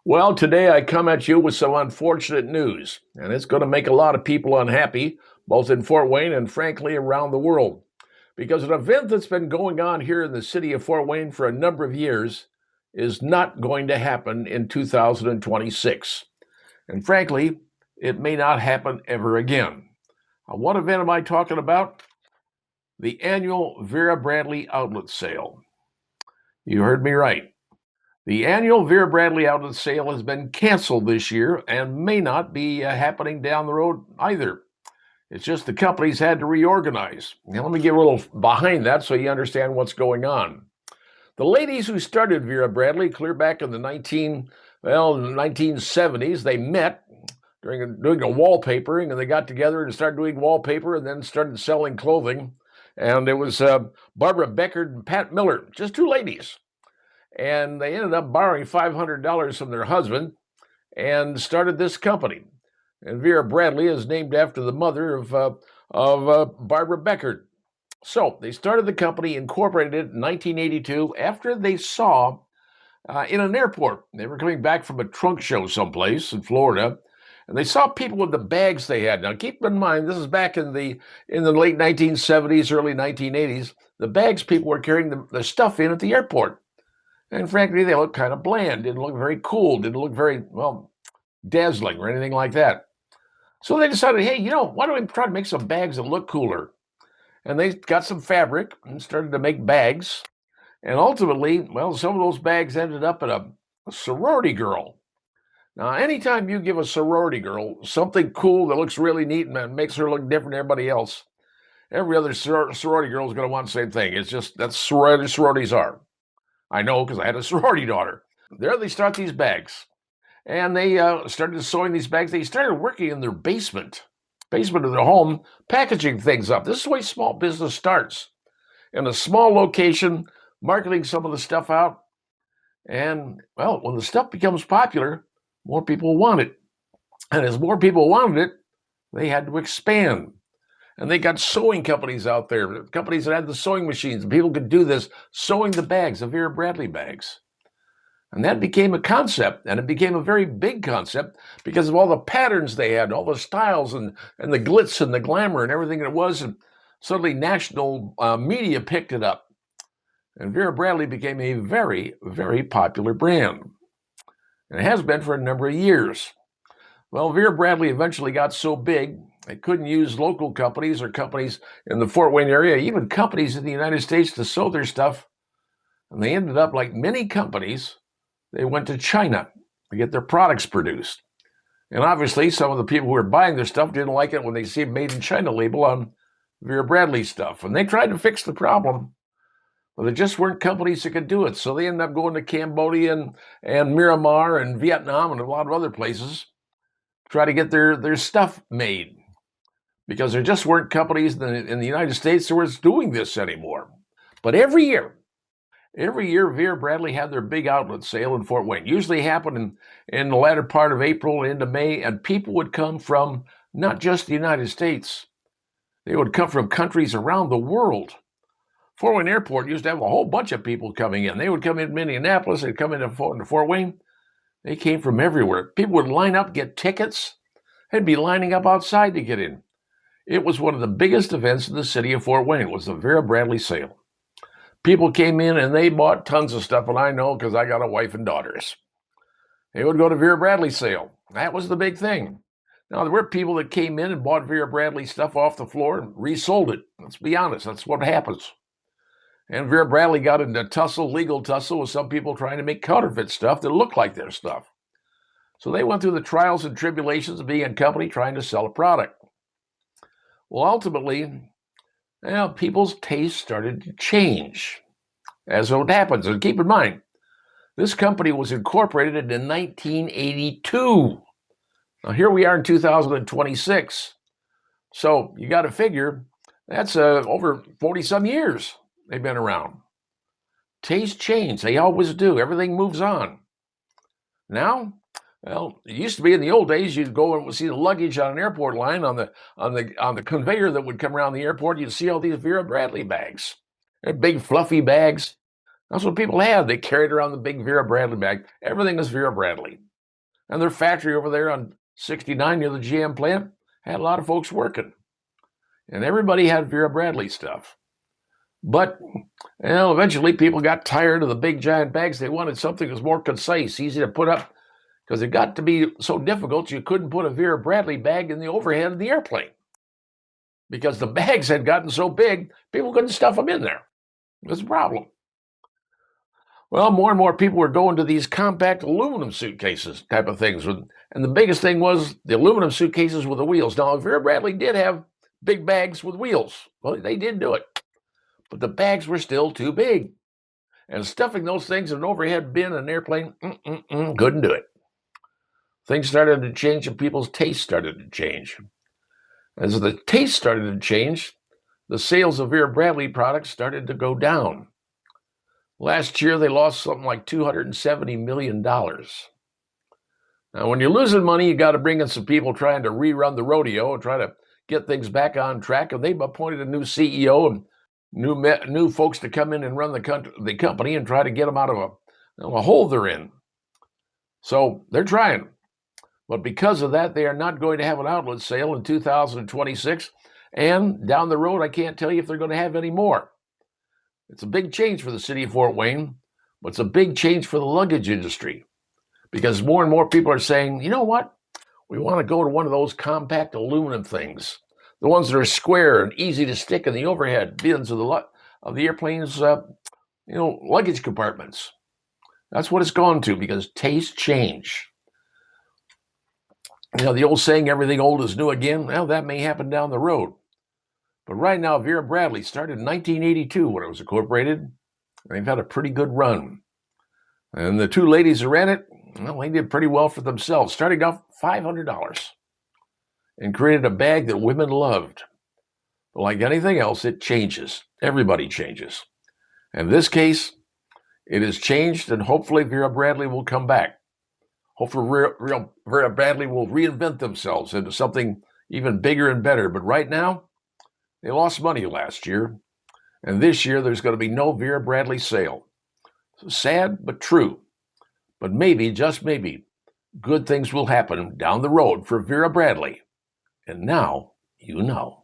Well, today I come at you with some unfortunate news, and it's going to make a lot of people unhappy, both in Fort Wayne and frankly around the world. Because an event that's been going on here in the city of Fort Wayne for a number of years is not going to happen in 2026. And frankly, it may not happen ever again. What event am I talking about? The annual Vera Bradley outlet sale. You heard me right. The annual Vera Bradley outlet sale has been canceled this year and may not be happening down the road either. It's just the companies had to reorganize. Now, let me get a little behind that so you understand what's going on. The ladies who started Vera Bradley clear back in the 1970s, they met doing a wallpapering, and they got together and started doing wallpaper and then started selling clothing. And it was Barbara Beckert and Pat Miller, just two ladies. And they ended up borrowing $500 from their husband and started this company. And Vera Bradley is named after the mother of Barbara Beckert. So they started the company, incorporated it in 1982 after they saw in an airport. They were coming back from a trunk show someplace in Florida, and they saw people with the bags they had. Now, keep in mind, this is back in the late 1970s, early 1980s. The bags people were carrying the stuff in at the airport. And frankly, they looked kind of bland, didn't look very cool, didn't look very, well, dazzling or anything like that. So they decided, hey, why don't we try to make some bags that look cooler? And they got some fabric and started to make bags. And ultimately, well, some of those bags ended up at a sorority girl. Now, anytime you give a sorority girl something cool that looks really neat and makes her look different than everybody else, every other sorority girl is going to want the same thing. It's just that's sororities are. I know because I had a sorority daughter. There they start these bags. And they started sewing these bags. They started working in their basement of their home, packaging things up. This is the way small business starts. In a small location, marketing some of the stuff out. And, well, when the stuff becomes popular, more people want it. And as more people wanted it, they had to expand. And they got sewing companies out there, companies that had the sewing machines. And people could do this, sewing the bags, the Vera Bradley bags. And that became a concept, and it became a very big concept because of all the patterns they had, all the styles and the glitz and the glamour and everything it was. And suddenly national media picked it up. And Vera Bradley became a very, very popular brand. And it has been for a number of years. Well, Vera Bradley eventually got so big, they couldn't use local companies or companies in the Fort Wayne area, even companies in the United States to sew their stuff. And they ended up, like many companies, they went to China to get their products produced. And obviously, some of the people who were buying their stuff didn't like it when they see a Made in China label on Vera Bradley stuff. And they tried to fix the problem, but there just weren't companies that could do it. So they ended up going to Cambodia and Myanmar and Vietnam and a lot of other places to try to get their stuff made. Because there just weren't companies in the United States that was doing this anymore. But every year, Vera Bradley had their big outlet sale in Fort Wayne. Usually happened in the latter part of April into May, and people would come from not just the United States. They would come from countries around the world. Fort Wayne Airport used to have a whole bunch of people coming in. They would come in Minneapolis, they'd come into Fort Wayne. They came from everywhere. People would line up, get tickets. They'd be lining up outside to get in. It was one of the biggest events in the city of Fort Wayne. It was the Vera Bradley sale. People came in and they bought tons of stuff, and I know because I got a wife and daughters. They would go to Vera Bradley sale. That was the big thing. Now, there were people that came in and bought Vera Bradley stuff off the floor and resold it. Let's be honest, that's what happens. And Vera Bradley got into legal tussle with some people trying to make counterfeit stuff that looked like their stuff. So they went through the trials and tribulations of being a company trying to sell a product. Well, ultimately, people's tastes started to change, as it happens. And keep in mind, this company was incorporated in 1982. Now, here we are in 2026. So you got to figure that's over 40-some years they've been around. Tastes change. They always do. Everything moves on. Now, well, it used to be in the old days, you'd go and see the luggage on an airport line on the conveyor that would come around the airport. You'd see all these Vera Bradley bags. They're big, fluffy bags. That's what people had. They carried around the big Vera Bradley bag. Everything is Vera Bradley. And their factory over there on 69 near the GM plant had a lot of folks working. And everybody had Vera Bradley stuff. But eventually people got tired of the big giant bags. They wanted something that was more concise, easy to put up, because it got to be so difficult you couldn't put a Vera Bradley bag in the overhead of the airplane. Because the bags had gotten so big, people couldn't stuff them in there. It was a problem. Well, more and more people were going to these compact aluminum suitcases type of things. And the biggest thing was the aluminum suitcases with the wheels. Now, Vera Bradley did have big bags with wheels. Well, they did do it. But the bags were still too big. And stuffing those things in an overhead bin in an airplane, couldn't do it. Things started to change and people's tastes started to change. As the taste started to change, the sales of Vera Bradley products started to go down. Last year, they lost something like $270 million. Now, when you're losing money, you got to bring in some people trying to rerun the rodeo and try to get things back on track. And they've appointed a new CEO and new folks to come in and run the company and try to get them out of a hole they're in. So they're trying. But because of that, they are not going to have an outlet sale in 2026. And down the road, I can't tell you if they're going to have any more. It's a big change for the city of Fort Wayne, but it's a big change for the luggage industry. Because more and more people are saying, you know what? We want to go to one of those compact aluminum things. The ones that are square and easy to stick in the overhead bins of the airplane's luggage compartments. That's what it's gone to, because tastes change. The old saying, everything old is new again, well, that may happen down the road. But right now, Vera Bradley started in 1982 when it was incorporated. And they've had a pretty good run. And the two ladies who ran it, well, they did pretty well for themselves, starting off $500. And created a bag that women loved. But like anything else, it changes. Everybody changes. In this case, it has changed, and hopefully Vera Bradley will come back. Hopefully Vera Bradley will reinvent themselves into something even bigger and better. But right now, they lost money last year, and this year there's going to be no Vera Bradley sale. So sad, but true. But maybe, just maybe, good things will happen down the road for Vera Bradley. And now you know.